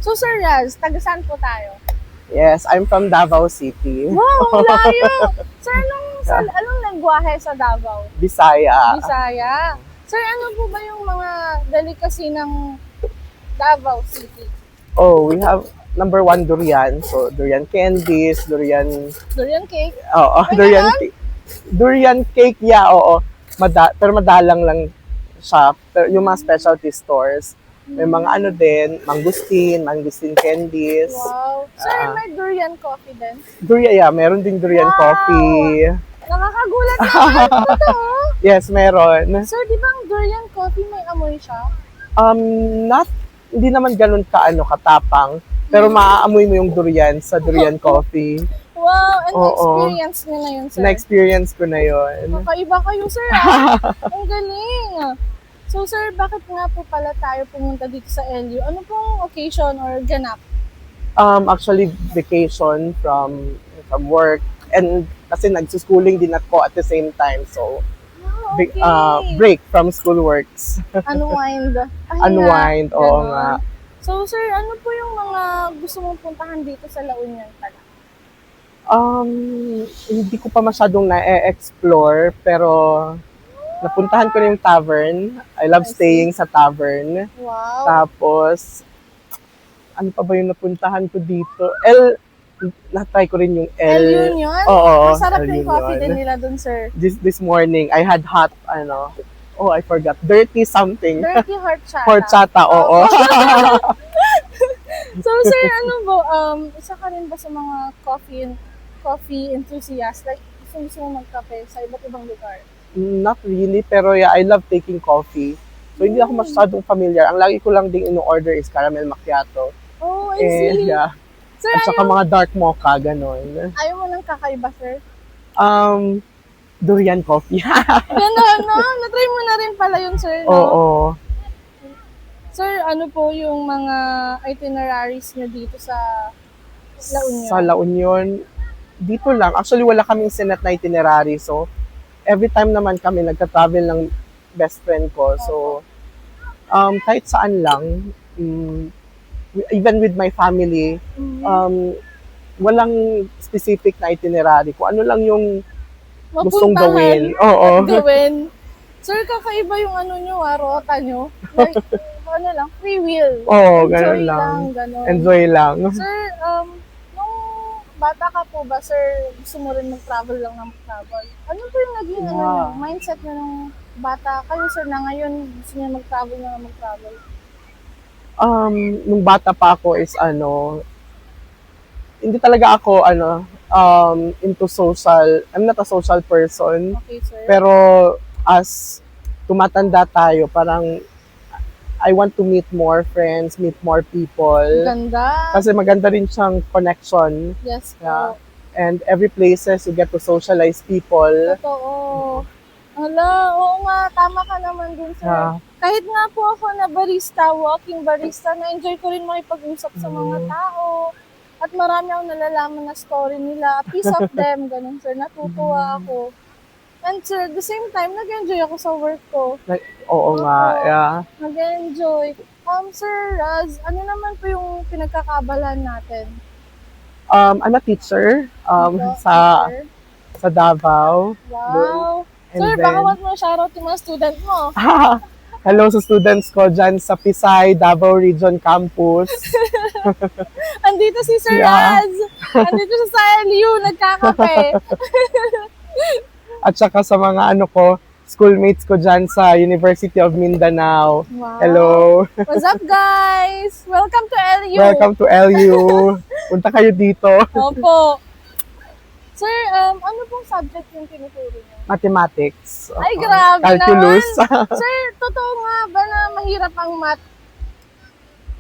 So, Sir Raz, taga saan po tayo? Yes, I'm from Davao City. Wow, ang layo! Sir, anong lengguwahe sa Davao? Bisaya. Bisaya. Sir, ano po ba yung mga delicacy ng Davao City? Oh, we have number one durian. So, durian candies, durian... Durian cake? Oo, May durian ganon? cake. Durian cake, yeah, oo. Pero madalang lang siya. Pero yung mga specialty stores, may mga ano din, mangustin candies. Wow. Sir, may durian coffee din? Durian, yeah, meron ding durian Wow! coffee. Nakakagulat naman. Totoo? Yes, meron. Sir, di ba ang durian coffee may amoy siya? Hindi naman ganun katapang. Pero maaamoy mo yung durian sa durian coffee. Wow, and Oo. na-experience niyo na yun, sir? Na-experience ko na yun. Kakaiba kayo, sir, ah. Ang galing. So, sir, bakit nga po pala tayo pumunta dito sa LU? Ano pong occasion or ganap? Actually, vacation from work. And kasi nagsuschooling din ako at the same time. So, Okay. break from school works. Unwind. Ay, Unwind, nga, oo ganon. nga. So, sir, ano po yung mga gusto mong puntahan dito sa La Union pala? Hindi ko pa masyadong na-explore, pero napuntahan ko na yung tavern. I love I see. staying sa tavern. Wow. Tapos, ano pa ba yung napuntahan ko dito? Na-try ko rin yung El Union? Oo, Masarap El yung coffee Union. din nila dun, sir. This morning, I had hot, I forgot, dirty something. Dirty horchata. Horchata, oo. So, sir, ano po, isa ka rin ba sa mga coffee enthusiast? Like, gusto mo magkape sa iba't ibang lugar? Not really, pero yeah, I love taking coffee. So, hindi ako masyadong familiar. Ang lagi ko lang ding ino-order is caramel macchiato. Oh, I see. Yeah. Sir, At saka mga dark mocha, ganon. ayaw mo ng kakaiba, sir? Durian coffee. Gano'n, no? Na-try mo na rin pala yun, sir, no? Oo. Sir, ano po yung mga itineraries niyo dito sa La Union? Sa La Union, dito lang. Actually, wala kaming sinet na itinerary. So, every time naman kami nagka-travel ng best friend ko. So, kahit saan lang, even with my family, walang specific na itinerary. Kung ano lang yung gustong gawin. Oo. At gawin. Sir, kakaiba yung ano nyo, rota nyo. Like, ano lang, free will. Oo, Enjoy ganun lang. Ganon. Enjoy lang. Sir, nung bata ka po ba, sir, gusto mo rin mag-travel lang ng travel? Ano po yung naging mindset nyo nung bata kayo, sir, na ngayon gusto niya mag-travel na mag-travel? Nung bata pa ako is hindi talaga ako into social. I'm not a social person. Okay, sir. Pero as tumatanda tayo, parang I want to meet more friends, meet more people. Ganda. Kasi maganda rin siyang connection. Yes po. Yeah. And every places you get to socialize people. Totoo. Hala, oo nga, tama ka naman dun, sir. Yeah. Kahit nga po ako na barista, walking barista, na-enjoy ko rin makipag-usap sa mga tao. At marami akong nalalaman na story nila. A piece of them, ganun, sir. Natutuwa ako. And sir, at the same time, nag-enjoy ako sa work ko. Oo nga, yeah. Nag-enjoy. Sir Raz, ano naman po yung pinagkakabalan natin? I'm a teacher sa Davao. Wow. And Sir, then- baka want mo shoutout yung mga student mo. Hello sa students ko dyan sa Pisay, Davao Region Campus. Andito si Sir Yeah. Raz. Andito siya sa LU, nagkakape. At saka sa mga schoolmates ko dyan sa University of Mindanao. Wow. Hello. What's up, guys? Welcome to LU. Welcome to LU. Punta kayo dito. Opo. Sir, ano pong subject yung tinuturo niyo? Mathematics. Ay, grabe Calculus. naman. Sir, totoo nga ba na mahirap ang math?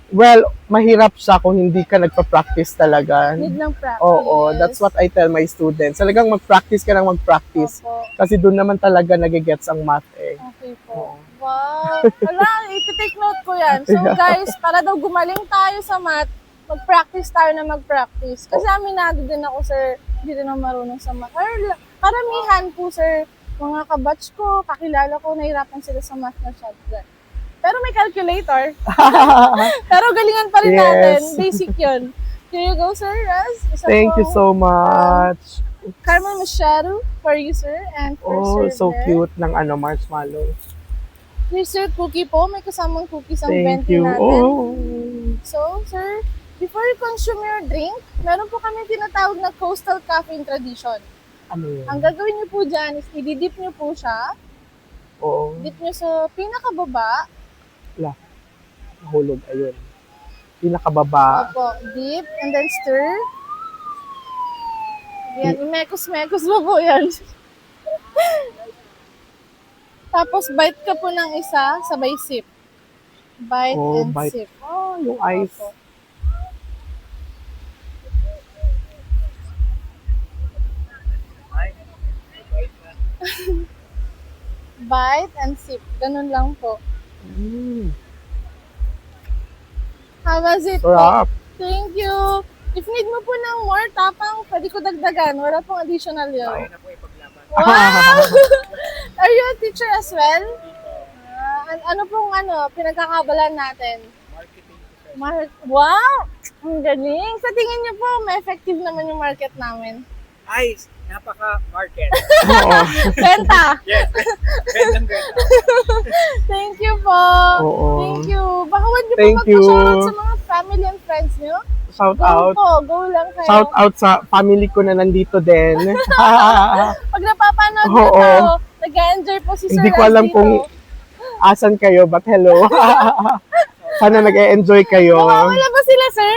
Well, mahirap siya kung hindi ka nagpa-practice talaga. Need ng practice. Oo, that's what I tell my students. Talagang mag-practice ka ng mag-practice. Opo. Kasi doon naman talaga nagigets ang math eh. Okay po. Wow. Wala, iti-take note ko yan. So guys, para daw gumaling tayo sa math, mag-practice tayo na mag-practice. Kasi aminado din ako, sir, hindi din ako marunong sa math. Karamihan po, sir, mga kabatch ko, kakilala ko, nahirapan sila sa math na subject. Pero may calculator. Pero galingan pa rin Yes. natin. Basic yun. Here you go, sir. Raz. Isa Thank you pong, so much. Caramel Machado for you, sir. And for Oh, Sir so Blair. cute ng marshmallow. Here, sir, cookie po. May kasamang cookies ang Thank venti you. natin. Oh. So, sir, before you consume your drink, meron po kami tinatawag na coastal caffeine tradition. Ano yun? Ang gagawin niyo po dyan is i-dip niyo po siya. Oo. Dip niyo sa pinakababa. Nahulog. Ayun. Pinakababa. Opo, dip and then stir. Yan, imekos-mekos mo po yan. Tapos bite ka po ng isa, sabay sip. Bite Oh, and bite. sip. Oh, yung ice. Opo. Bite and sip. Ganun lang po. Mm. How was it po? Sarap. Thank you. If need mo po ng more tapang, pwede ko dagdagan. Wala pong additional yun. Wow! Are you a teacher as well? Ano pong pinagkakabalan natin? Wow! Ang galing. Sa tingin niyo po, may effective naman yung market namin. Ay, napaka-market. Oo. Benta! Yes, bentang. Thank you po. Oo. Thank you. Baka huwag niyo po Thank you. magpa-shoutout sa mga family and friends niyo. Shout Go out. po. Go lang kayo. Shout out sa family ko na nandito din. Pag napapanood Oo. nyo to, nag-enjoy po si Sir Hindi ko Raz alam dito. kung asan kayo, but hello. Sana nag-enjoy kayo. Nawawala ba sila, sir?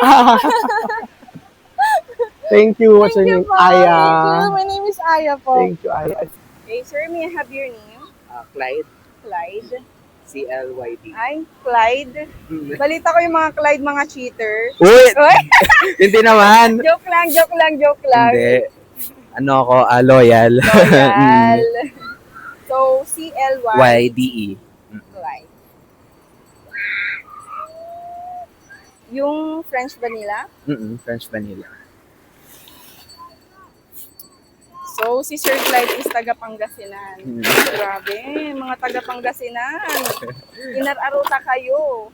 Thank you. What's your Thank you name? po. Aya. Thank you. My name is Aya po. Thank you, Aya. Okay, sir, may I have your name? Clyde, Clyde. CLYD. Ay, Clyde. Balita ko yung mga Clyde, mga cheater. Uy! Uy! Hindi naman! Joke lang. Hindi. Ano ako, loyal. Loyal. So, CLY. YDE. Clyde. Yung French vanilla. French vanilla. So, si Sir Clyde is taga Pangasinan. Mm. Grabe, mga taga Pangasinan. Inararuta kayo.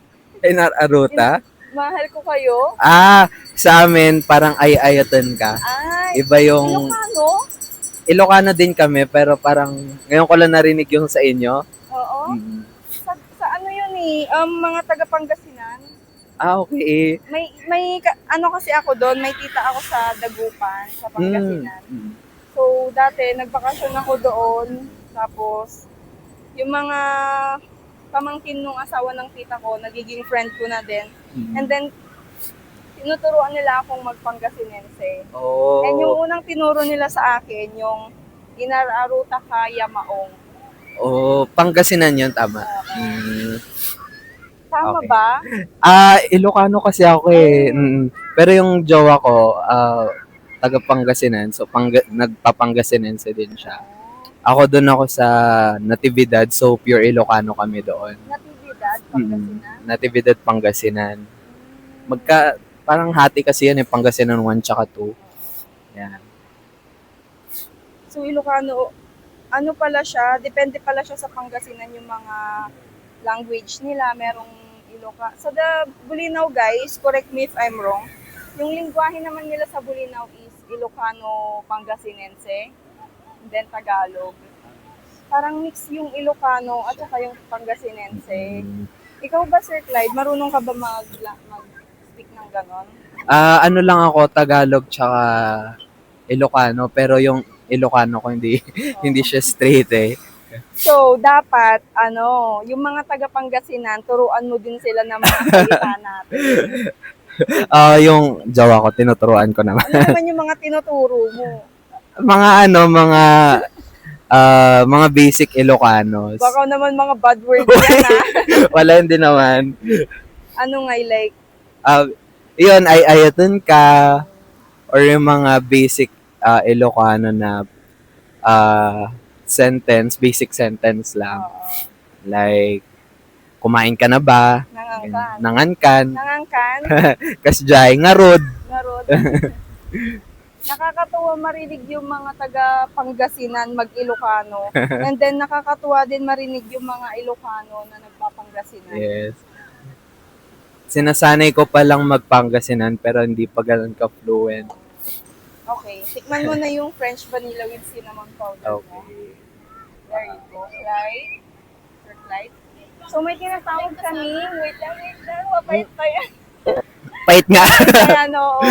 Aruta? Mahal ko kayo. Sa amin, parang ay-ayatan ka. Ay, Iba yung... Ilocano? Ilocano din kami, pero parang ngayon ko lang narinig yung sa inyo. Oo. Mm. Sa ano yun eh, mga taga Pangasinan. Okay. Ano kasi ako doon, may tita ako sa Dagupan, sa Pangasinan. Mm. So, dati, nagbakasyon ako doon. Tapos, yung mga pamangkin nung asawa ng tita ko, nagiging friend ko na din. Mm. And then, tinuturuan nila akong magpangasinense. Oh. And yung unang tinuro nila sa akin, yung Inararuta Kaya Maong. Oh, Pangasinan yun, tama. Mm. Tama Okay. ba? Ilocano kasi ako eh. Pero yung jowa ko, taga Pangasinan. So, nagpapangasinense din siya. Ako doon ako sa Natividad. So, pure Ilocano kami doon. Natividad, Pangasinan. Natividad, Pangasinan. Parang hati kasi yan eh. Pangasinan 1 tsaka 2. Yan. So, Ilocano, ano pala siya, depende pala siya sa Pangasinan yung mga language nila, merong Ilocano. Sa the Bulinaw guys, correct me if I'm wrong, yung lingwahe naman nila sa Bulinaw is Ilocano Pangasinense, and then Tagalog. Parang mix yung Ilocano at saka yung Pangasinense. Ikaw ba, Sir Clyde, marunong ka ba mag-speak ng ganon? Ano lang ako, Tagalog tsaka Ilocano. Pero yung Ilocano ko hindi siya straight eh. So, dapat, yung mga taga-Pangasinan, turuan mo din sila ng mga salita natin. Yung jowa ko, tinuturuan ko naman. Ano naman yung mga tinuturo mo? Mga basic Ilocanos. Baka naman mga bad words yan, ha? Wala, hindi naman. Ano nga, like, Yun, ay ayatan ka, or yung mga basic Ilocano na sentence, basic sentence lang. Like, kumain ka na ba? nangangkan. Nangankan. Nangangkan? Kasjay, ngarod. Narod. Nakakatuwa marinig yung mga taga Pangasinan mag-Ilocano. And then nakakatuwa din marinig yung mga Ilocano na nagpapanggasinan. Pangasinan. Yes. Sinasanay ko palang magpangasinan pero hindi pa ganun ka-fluent. Okay, tikman mo na yung French vanilla with cinnamon powder mo. Okay. There you go. Right? Right? So may tinatawag kami, wait lang, mapait pa yan. Pait nga. Ayan, oo.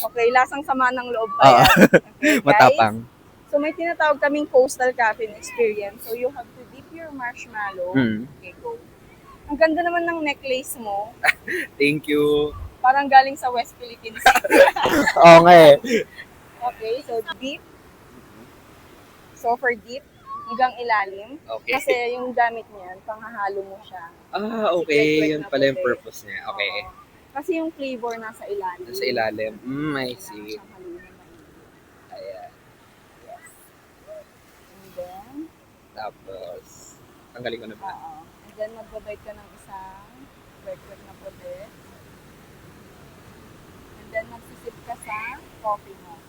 Okay, lasang sama ng loob pa yan. Okay, guys. Matapang. So may tinatawag kaming coastal caffeine experience. So you have to dip your marshmallow. Mm. Okay, go. Ang ganda naman ng necklace mo. Thank you. Parang galing sa West Philippines. Oo nga eh. Okay, so dip. So for dip, hanggang ilalim. Okay. Kasi yung gamit niyan, panghahalo mo siya. Okay. Yun pala yung purpose niya. Okay. Oo. Kasi yung flavor nasa ilalim. Sa ilalim. I Kailangan see. siyang haluin na mainit. Ayan. Yes. And then, Tapos, tanggalin ko na ba? oo. And then, magbabite ka ng isang bread na puti. And then, magsisip ka sa coffee mo. Okay.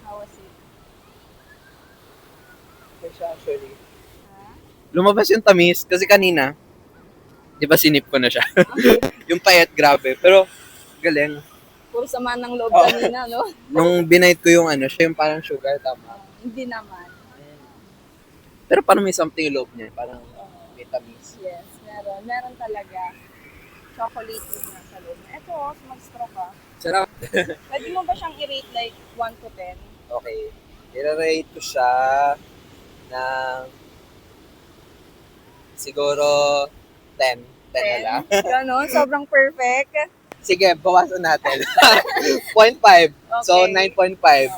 How was it? Actually. Ha? Lumabas yung tamis kasi kanina, di ba sinip ko na siya? Yung payat, grabe. Pero, galing. Puro sama ng loob Oo. kanina, no? Nung binight ko yung siya yung parang sugar, tama. Hindi naman. Pero parang may something yung loob niya, parang may tamis. Yes, meron. Meron talaga. Chocolate yung nasa loob. Ito, mag-straw ka. Sarap. Pwede mo ba siyang i-rate like 1 to 10? Okay. I-rate ko siya ng siguro 10. 10 na lang. Ganon, sobrang perfect. Sige, bawasan natin. 0.5. So, Okay. 9.5.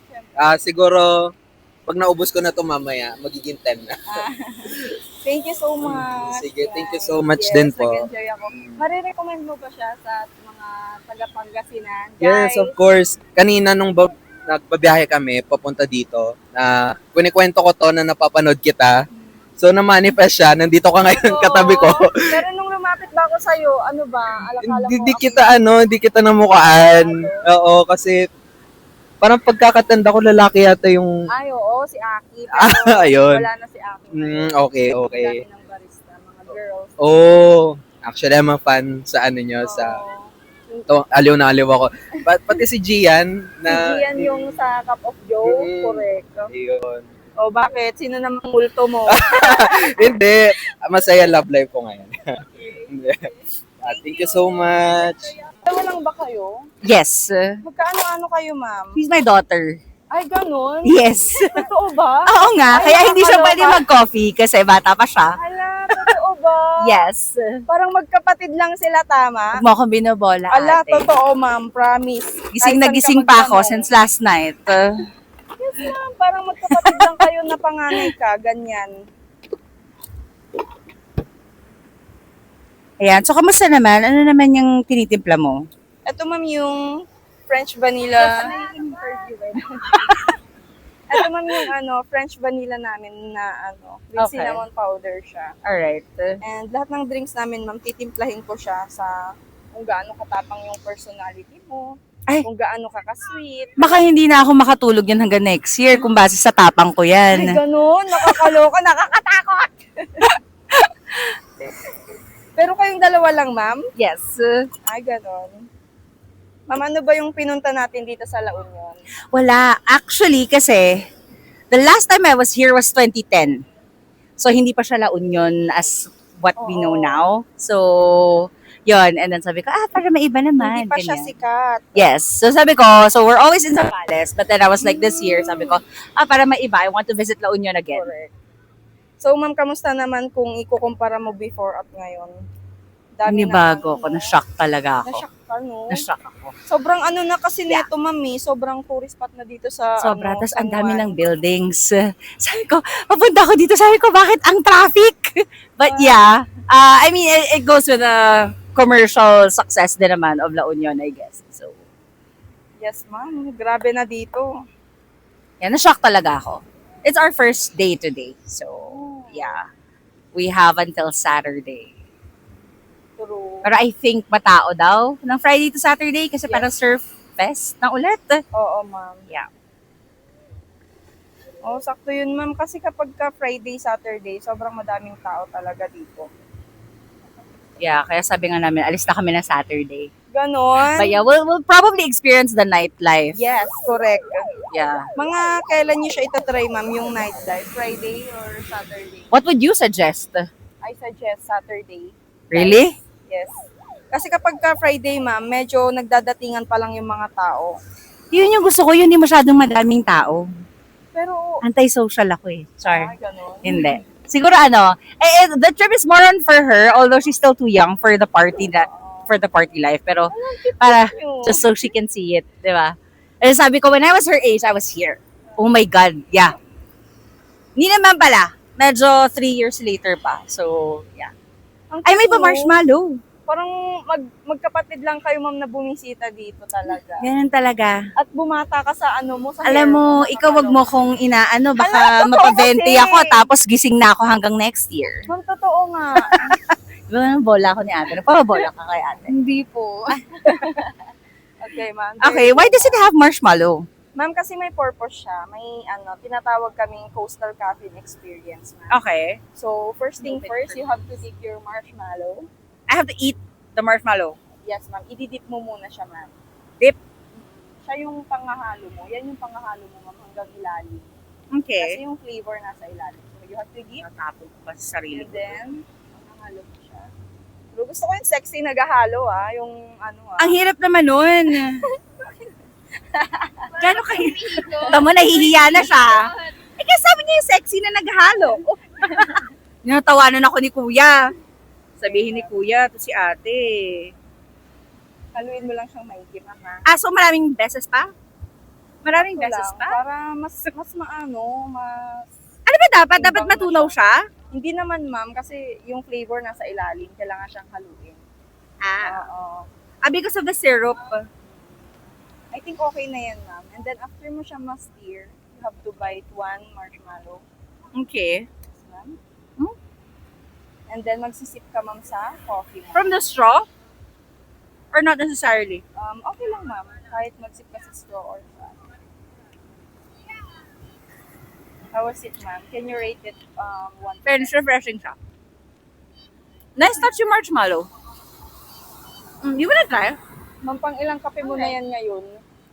Syempre. Siguro, pag naubos ko na to mamaya, magiging 10 na. Thank you so much. Sige, thank you guys. so much Yes, din po. nag-enjoy ako. Marirecommend mo ba siya sa mga taga-Pangasinan? Yes, of course. Kanina nung nagbabiyahe kami papunta dito, na kunikwento ko to na napapanood kita. So, na-manifest siya. Nandito ka ngayon Oo. katabi ko. Pero nung lumapit ba ako sa'yo, ano ba? Alakala mo Hindi ako- kita hindi kita namukaan. Oo, kasi parang pagkakatanda ko lalaki yata yung Ay, oo, si Aki. Pero ayun. wala na si Aki. Okay, okay. Ang dami ng barista, mga girls. Oh, actually I'm a fan sa nyo, sa Oo. aliw na aliw ako. Pati si Gian na Si Gian yung sa Cup of Joe, Mm. correct. Ayun. O bakit? Sino namang multo mo? Hindi, masaya love life ko ngayon. Hindi. Thank you so much. Dalawa lang ba kayo? Yes. Magkaano-ano kayo, ma'am? She's my daughter. Ay, ganun? Yes. Totoo ba? Oo nga, Ay, kaya hindi siya nakakaloka. pwede mag-coffee kasi bata pa siya. Ala, totoo ba? Yes. Parang magkapatid lang sila, tama? Huwag mo akong binobola, Ala, ate. totoo, ma'am. Promise. Gising Kahit na saan gising ka pa ako magtanong. since last night. Yes, ma'am. Parang magkapatid lang kayo na panganay ka. Ganyan. Ayan. So, kamusta naman? Ano naman yung tinitimpla mo? Ito, ma'am, yung French vanilla. Ito, ma'am, yung French vanilla namin na with Okay. cinnamon powder siya. Alright. And lahat ng drinks namin, ma'am, titimplahin ko siya sa kung gaano katapang yung personality mo, Ay. kung gaano ka ka-sweet. Baka hindi na ako makatulog yan hanggang next year kung base sa tapang ko Ay, yan. ganun, nakakaloka, nakakatakot! Pero kayong dalawa lang, ma'am? Yes. Ay, ganun. Ma'am, ano ba yung pinunta natin dito sa La Union? Wala. Actually, kasi, the last time I was here was 2010. So, hindi pa siya La Union as what we know Oo. now. So, yun. And then sabi ko, para maiba naman. Hindi pa siya ganyan. sikat. Yes. So, sabi ko, so we're always in Zambales. But then I was like, this year, sabi ko, para maiba, I want to visit La Union again. Correct. So, ma'am, kamusta naman kung ikukumpara mo before at ngayon? Bago ng ako. Na-shock talaga ako. Na-shock ka, no? Na-shock ako. Sobrang na kasi neto, ma'am, sobrang tourist spot na dito sa, Sobra. Tapos San ang dami Juan. ng buildings. Sabi ko, papunta ako dito. Sabi ko, bakit ang traffic? But yeah, I mean, it goes with the commercial success din naman of La Union, I guess. So, Yes, ma'am. Grabe na dito. yeah, na-shock talaga ako. It's our first day today. So, yeah. We have until Saturday. True. Pero I think matao daw ng Friday to Saturday kasi Yes. parang surf fest na ulit. Oo, ma'am. Yeah. Oh, sakto yun, ma'am. Kasi kapag ka Friday, Saturday, sobrang madaming tao talaga dito. Yeah, kaya sabi nga namin, alis na kami na Saturday. Ganon? But yeah, we'll probably experience the nightlife. Yes, correct. Yeah. Mga kailan niyo siya itatry, ma'am, yung nightlife? Friday or Saturday? What would you suggest? I suggest Saturday. Really? Yes. Kasi kapag ka Friday, ma'am, medyo nagdadatingan pa lang yung mga tao. Yun yung gusto ko, yun hindi masyadong madaming tao. Pero, Anti-social ako eh. Sorry. ganon. Hindi. Siguro the trip is more on for her, although she's still too young for the party life. Pero para just so she can see it, di ba? And sabi ko, when I was her age, I was here. Oh my God, yeah. Hindi naman pala. Medyo 3 years later pa. So, yeah. Ang Ay, may cute pa mo. marshmallow. Parang magkapatid lang kayo, ma'am, na bumisita dito talaga. Ganun talaga. At bumata ka sa sa Alam hair mo, ikaw wag mo kong baka totoo mapabente kasi. ako tapos gising na ako hanggang next year. Ma'am, totoo nga. Di ba bola ako ni ate? Nagpapabola ka kay ate. Hindi po. Okay, ma'am. Okay, why does it have marshmallow? Ma'am, kasi may purpose siya. May tinatawag kaming coastal caffeine experience, ma'am. Okay. So, first thing first, you have to dip your marshmallow. I have to eat the marshmallow. Yes, ma'am. Ididip mo muna siya, ma'am. Dip? Siya yung pangahalo mo. Yan yung pangahalo mo, ma'am, hanggang ilalim. Okay. Kasi yung flavor nasa ilalim. So, you have to dip. Natapon ko pa sa sarili And ko. then, pangahalo mo siya. Pero gusto ko yung sexy naghahalo, Yung Ang hirap naman nun. Gano'n kayo? Tama, nahihiya na siya. Eh, kasi sabi niya yung sexy na naghalo. Natawanan ako ni kuya. Sabihin ni kuya, to si ate. Haluin mo lang siyang maigi, ma'am, ha? Ah, so maraming beses pa? Maraming Ito beses lang, pa? Para mas Ano ba dapat? Dapat timbang na matunaw siya? Hindi naman, ma'am, kasi yung flavor nasa ilalim, kailangan siyang haluin. Oo. Because of the syrup. I think okay na yan, ma'am. And then after mo siya ma-stir, you have to bite one marshmallow. Okay. Yes, ma'am. Hmm? And then magsisip ka, ma'am, sa coffee mo. From the straw? Or not necessarily? Okay lang, ma'am. Kahit magsip ka sa straw or shot. How was it, ma'am? Can you rate it 1? Fairness, refreshing siya. Nice touch yung marshmallow. You wanna try? Ma'am, pang ilang kape mo na yan ngayon?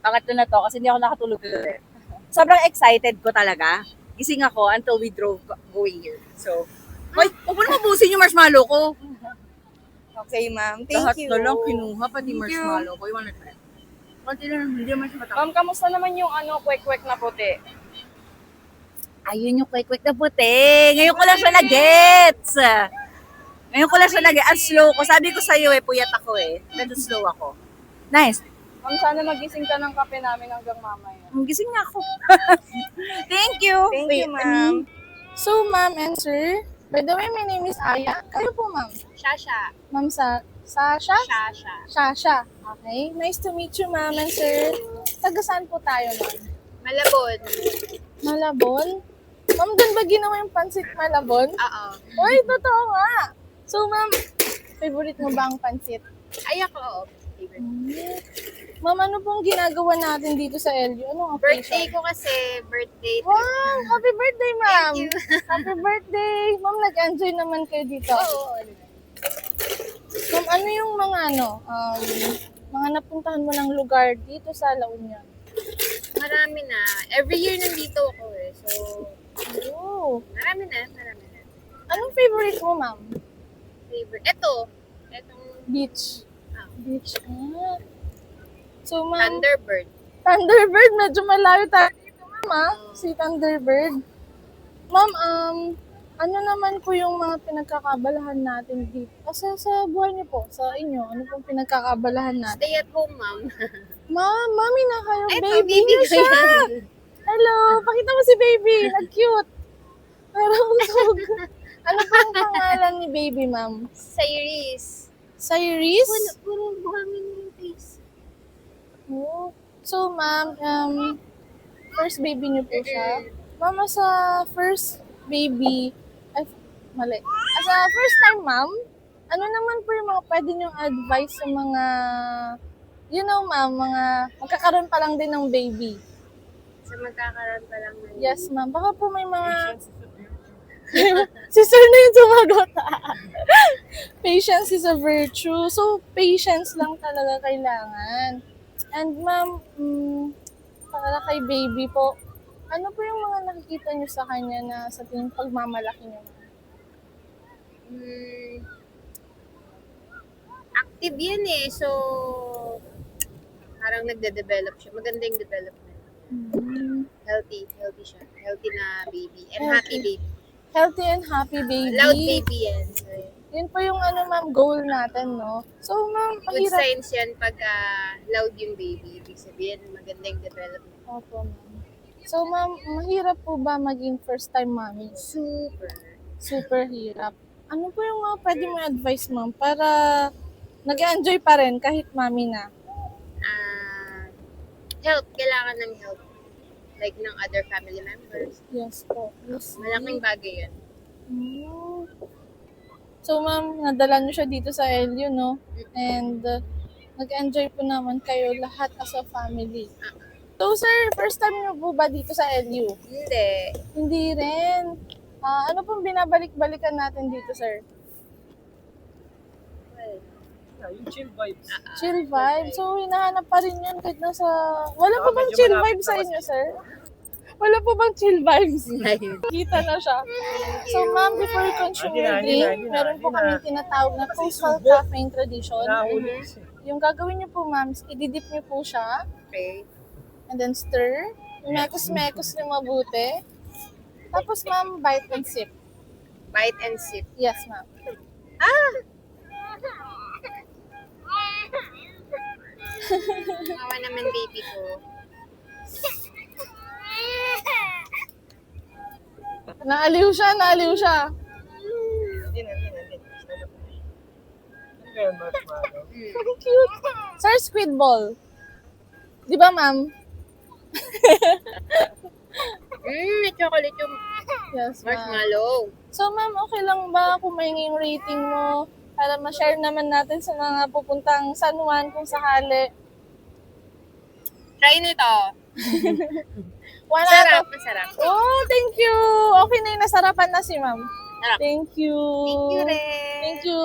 Pangatlo na to kasi hindi ako nakatulog today. Sobrang excited ko talaga. Gising ako until we drove going here. So, wait, huwag mo na mabusin yung marshmallow ko. Okay, ma'am. Thank Lahat you. na lang kinuha, pati Thank you. marshmallow ko. You wanna try? Konti lang, hindi naman siya matapos. Ma'am, kamusta naman yung kwek-kwek na puti? Ayun yung quick na puti. Ngayon ko lang siya na-gets. Ngayon ko lang siya nag-gets. Ang slow ko. Sabi ko sa'yo puyat ako Medyo slow ako. Nice. Ma'am, sana magising ka ng kape namin hanggang mamaya. Gising na ako. Thank you. Thank you, ma'am. So, ma'am and sir, by the way, my name is Aya. Kayo po, ma'am. Shasha. Ma'am Sasha? Shasha. Shasha. Okay. Nice to meet you, ma'am and sir. Taga saan po tayo, ma'am? Malabon. Malabon? Ma'am, doon ba ginawa yung pansit Malabon? Oo. Uy, totoo nga. So, ma'am, favorite mo ba ang pansit? Ay, ako. Ma'am, ano pong ginagawa natin dito sa LU? Anong occasion? ko kasi. Birthday. Wow! Happy birthday, ma'am! Thank you. Happy birthday! Ma'am, nag-enjoy naman kayo dito. Oo. Ma'am, ano yung mga napuntahan mo ng lugar dito sa La Union? Marami na. Every year nandito ako So, Oh, marami na. anong favorite mo, ma'am? Favorite. Etong Beach. Ah. Beach. Ah. So, ma'am, Thunderbird. Thunderbird, medyo malayo tayo dito, ma'am, si Thunderbird. Ma'am, ano naman po yung mga pinagkakabalahan natin dito? Kasi sa buhay niyo po, sa inyo, ano pong pinagkakabalahan natin? Stay at home, ma'am. Ma'am, mami na kayo, Eto, baby baby na ko siya. yan. Hello, pakita mo si baby, nag-cute. Parang usog. Ano pong pangalan ni baby, ma'am? Cyrus. Cyrus? Puro buhangin yung face. Oh. So, ma'am, first baby niyo po siya. Mama, sa first baby, mali. As a first time, ma'am, ano naman po yung mga pwede niyong advice sa mga, ma'am, mga magkakaroon pa lang din ng baby? So magkakaroon pa lang ng Yes, ma'am. Baka po may mga... si sir na yung sumagot. Patience is a virtue. So, patience lang talaga kailangan. And ma'am, para kay baby po, ano po yung mga nakikita niyo sa kanya na sa tingin pagmamalaki niyo? active yan eh. So, parang nagde-develop siya. Maganda yung development. Healthy siya. Healthy na baby. And happy baby. Healthy and happy baby. Loud baby yan. So, Yun po yung ma'am, goal natin, no? So, ma'am, good mahirap. signs yan pag loud yung baby. Ibig sabihin, maganda yung development. Opo, ma'am. So, ma'am, mahirap po ba maging first-time mommy? Super. Super hirap. Ano po yung mga pwede mo advice, ma'am, para nag-enjoy pa rin kahit mommy na? Help. Kailangan ng help. Like ng other family members. Yes po. Yes. Malaking bagay yan. Mm. So, ma'am, nadala niyo siya dito sa LU, no? And nag-enjoy po naman kayo lahat as a family. So, sir, first time niyo po ba dito sa LU? Hindi. Hindi rin. Ano pong binabalik-balikan natin dito, sir? Chill vibe. So, hinahanap pa rin yun kahit nasa... Wala po bang chill vibe sa inyo, sir? Wala po bang chill vibes? Kita na siya. So, ma'am, before you consume your drink, meron po kami tinatawag na coastal caffeine tradition. Yung gagawin niyo po, ma'am, ididip niyo po siya. Okay. And then stir. Mekos-mekos niyo mabuti. Tapos, ma'am, bite and sip. Bite and sip. Yes, ma'am. Awa naman baby ko. Naaliw siya, naaliw siya. Cute. Sir, squid ball. Di ba, ma'am? May chocolate yung Yes, ma'am. marshmallow. So, ma'am, okay lang ba kung mahingi yung rating mo para ma-share naman natin sa mga pupuntang San Juan kung sakali? Try nito. Wala Masarap. Oh, thank you. Okay na yung nasarapan na si ma'am. Sarap. Thank you. Thank you rin. Thank you.